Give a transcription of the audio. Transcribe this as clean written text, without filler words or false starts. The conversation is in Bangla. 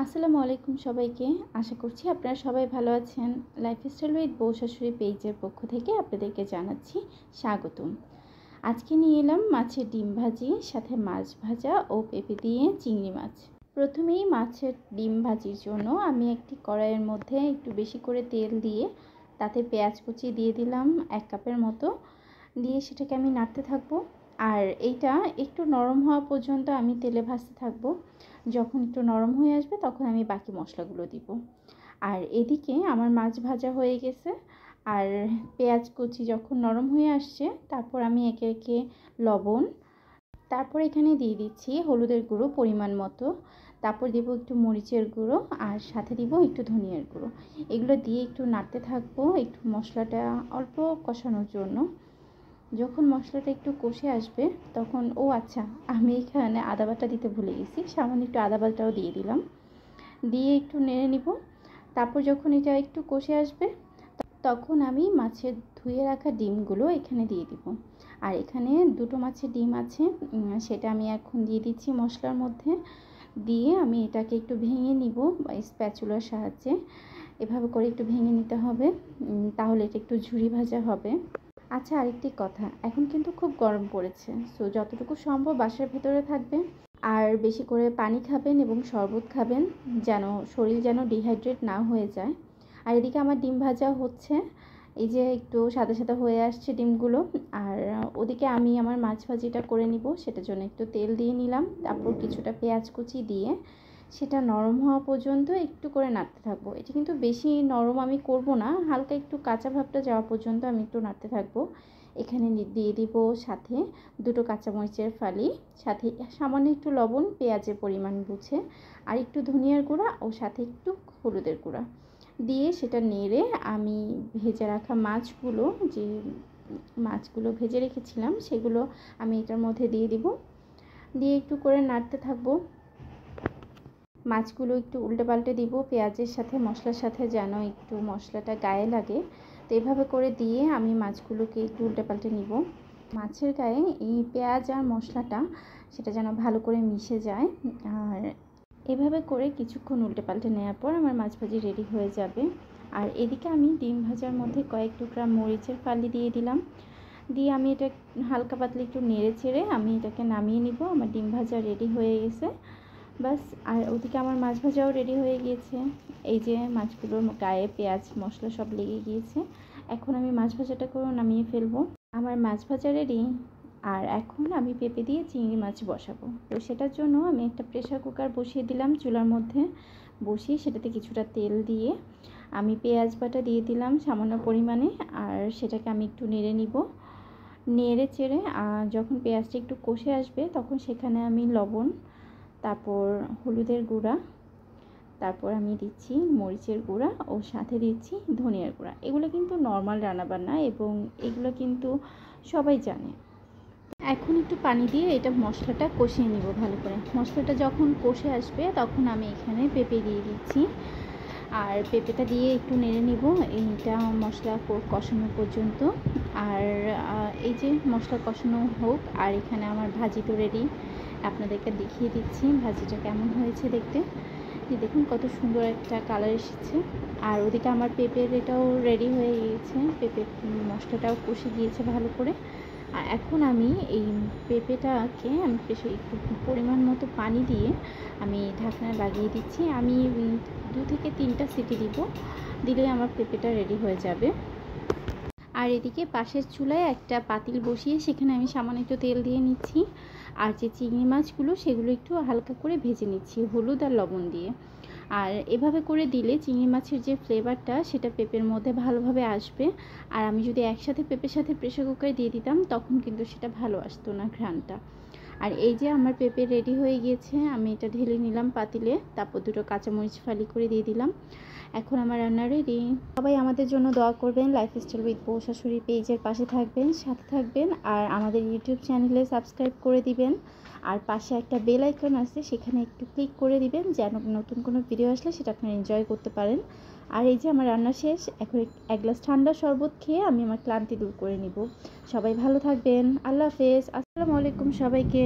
আসসালামু আলাইকুম সবাইকে। আশা করছি আপনারা সবাই ভালো আছেন। লাইফস্টাইল উইথ বউ শাশুড়ি পেজের পক্ষ থেকে আপনাদেরকে জানাচ্ছি স্বাগতম। আজকে নিয়ে এলাম মাছের ডিম ভাজি, সাথে মাছ ভাজা ও পেঁপে দিয়ে চিংড়ি মাছ। প্রথমেই মাছের ডিম ভাজির জন্য আমি একটি কড়াইয়ের মধ্যে একটু বেশি করে তেল দিয়ে তাতে পেঁয়াজ কুচি দিয়ে দিলাম 1 কাপের মতো, দিয়ে সেটাকে আমি নাড়তে থাকবো। আর এইটা একটু নরম হওয়া পর্যন্ত আমি তেলে ভাজতে থাকবো। যখন একটু নরম হয়ে আসবে তখন আমি বাকি মশলাগুলো দিব। আর এদিকে আমার মাছ ভাজা হয়ে গেছে। আর পেঁয়াজ কুচি যখন নরম হয়ে আসছে তারপর আমি একে একে লবণ, তারপর এখানে দিয়ে দিচ্ছি হলুদের গুঁড়ো পরিমাণ মতো, তারপর দিব একটু মরিচের গুঁড়ো আর সাথে দিব একটু ধনিয়ার গুঁড়ো। এগুলো দিয়ে একটু নাড়তে থাকবো একটু মশলাটা অল্প কষানোর জন্য। যখন মশলাটা একটু কষে আসবে তখন আচ্ছা, আমি এখানে আদা বাটা দিতে ভুলে গেছি, সামান্য একটু আদা বাটাও দিয়ে দিলাম, দিয়ে একটু নেড়ে নিব। তারপর যখন এটা একটু কষে আসবে তখন আমি মাছের ধুয়ে রাখা ডিমগুলো এখানে দিয়ে দিব। আর এখানে 2টো মাছের ডিম আছে, সেটা আমি এখন দিয়ে দিচ্ছি মশলার মধ্যে। দিয়ে আমি এটাকে একটু ভেঙে নিব স্প্যাচুলার সাহায্যে। এভাবে করে একটু ভেঙে নিতে হবে, তাহলে এটা একটু ঝুরি ভাজা হবে। আচ্ছা, আরেকটি কথা, এখন কিন্তু খুব গরম পড়েছে, সো যতটুকু সম্ভব বাসার ভেতরে থাকবেন। আর বেশি করে পানি খাবেন এবং শরবত খাবেন, যেন শরীর ডিহাইড্রেট না হয়ে যায়। আর এদিকে আমার ডিম ভাজা হচ্ছে, এই যে একটু সাদা সাদা হয়ে আসছে ডিমগুলো। আর ওদিকে আমি আমার মাছ ভাজিটা করে নিব, সেটার জন্য একটু তেল দিয়ে নিলাম, তারপর কিছুটা পেঁয়াজ কুচি দিয়ে সেটা নরম হওয়া পর্যন্ত একটু করে নাড়তে থাকবো। এটা কিন্তু বেশি নরম আমি করব না, হালকা একটু কাঁচা ভাবটা যাওয়া পর্যন্ত আমি একটু নাড়তে থাকবো। এখানে দিয়ে দিব সাথে 2টো কাঁচামরিচের ফালি, সাথে সামান্য একটু লবণ পেঁয়াজের পরিমাণ বুঝে, আর একটু ধনিয়ার গুঁড়া ও সাথে একটু হলুদের গুঁড়া দিয়ে সেটা নেড়ে আমি ভেজে রাখা মাছগুলো, যে মাছগুলো ভেজে রেখেছিলাম সেগুলো আমি এটার মধ্যে দিয়ে দিব, দিয়ে একটু করে নাড়তে থাকবো। মাছগুলো একটু উল্টে পাল্টে দিব পেঁয়াজের সাথে, মশলার সাথে, যেন একটু মশলাটা গায়ে লাগে। তো এভাবে করে দিয়ে আমি মাছগুলোকে একটু উল্টে পাল্টে নিব। মাছের গায়ে এই পেঁয়াজ আর মশলাটা সেটা যেন ভালো করে মিশে যায়। আর এভাবে করে কিছুক্ষণ উল্টে পাল্টে নেওয়ার পর আমার মাছ ভাজি রেডি হয়ে যাবে। আর এদিকে আমি ডিম ভাজার মধ্যে কয়েক টুকরা মরিচের ফালি দিয়ে দিলাম, দিয়ে আমি এটা হালকা পাতলা একটু নেড়ে চেড়ে আমি এটাকে নামিয়ে নিব। আমার ডিম ভাজা রেডি হয়ে গেছে বাস। আর ওদিকে আমার মাছ ভাজাও রেডি হয়ে গিয়েছে। এই যে মাছগুলোর গায়ে পেঁয়াজ মশলা সব লেগে গিয়েছে। এখন আমি মাছ ভাজাটা করে নামিয়ে ফেলবো। আমার মাছ ভাজা রেডি। আর এখন আমি পেঁপে দিয়ে চিংড়ি মাছ বসাবো। তো সেটার জন্য আমি একটা প্রেসার কুকার বসিয়ে দিলাম চুলার মধ্যে, বসিয়ে সেটাতে কিছুটা তেল দিয়ে আমি পেঁয়াজ বাটা দিয়ে দিলাম সামান্য পরিমাণে। আর সেটাকে আমি একটু নেড়ে নিব, নেড়ে চেড়ে যখন পেঁয়াজটা একটু কষে আসবে তখন সেখানে আমি লবণ, তারপর হলুদের গুঁড়া, তারপর আমি দিচ্ছি মরিচের গুঁড়া ও সাথে দিচ্ছি ধনিয়ার গুঁড়া। এগুলো কিন্তু নর্মাল রান্নাবান্না এবং এগুলো কিন্তু সবাই জানে। এখন একটু পানি দিয়ে এটা মশলাটা কষিয়ে নিব ভালো করে। মশলাটা যখন কষে আসবে তখন আমি এখানে পেঁপে দিয়ে দিচ্ছি। আর পেঁপেটা দিয়ে একটু নেড়ে নিব এইটা মশলা কষানো পর্যন্ত। আর এই যে মশলা কষানো হোক, আর এখানে আমার ভাজি তো রেডি, আপনাদেরকে দেখিয়ে দিচ্ছি ভাজিটা কেমন হয়েছে দেখতে। দেখুন কত সুন্দর একটা কালার এসেছে। আর ওদিকে আমার পেঁপের এটাও রেডি হয়ে গিয়েছে, পেঁপের মশলাটাও কষে গিয়েছে ভালো করে। আর এখন আমি এই পেঁপেটাকে আমি একটু পরিমাণ মতো পানি দিয়ে আমি ঢাকনা লাগিয়ে দিচ্ছি। আমি 2 থেকে 3টা সিটি দিব, দিলে আমার পেঁপেটা রেডি হয়ে যাবে। আর এদিকে পাশের চুলায় একটা পাতিল বসিয়ে সেখানে আমি সামান্য একটু তেল দিয়ে নিচ্ছি। আর যে চিংড়ি মাছগুলো সেগুলো একটু হালকা করে ভেজে নিচ্ছি হলুদ আর লবণ দিয়ে। আর এভাবে করে দিলে চিংড়ি মাছের যে ফ্লেভারটা সেটা পেঁপের মধ্যে ভালোভাবে আসবে। আর আমি যদি একসাথে পেঁপের সাথে প্রেসার কুকারে দিয়ে দিতাম তখন কিন্তু সেটা ভালো আসতো না ঘ্রাণটা। আর এই যে আমার পেঁপে রেডি হয়ে গিয়েছে, আমি এটা ঢেলে নিলাম পাতিলে, তারপর 2টো কাঁচামরিচ ফালি করে দিয়ে দিলাম। এখন আমার রান্না রেডি। সবাই আমাদের জন্য দোয়া করবেন, লাইফস্টাইল উইথ বউ শাশুড়ি পেজের পাশে থাকবেন, সাথে থাকবেন। আর আমাদের ইউটিউব চ্যানেলে সাবস্ক্রাইব করে দিবেন। আর পাশে একটা বেল আইকন আছে, সেখানে একটু ক্লিক করে দিবেন যেন নতুন কোনো ভিডিও আসলে সেটা আপনারা এনজয় করতে পারেন। আর এই যে আমার রান্না শেষ, এখন 1 গ্লাস ঠান্ডা শরবত খেয়ে আমি আমার ক্লান্তি দূর করে নিব। সবাই ভালো থাকবেন, আল্লাহ হাফেজ, আসসালামু আলাইকুম সবাইকে।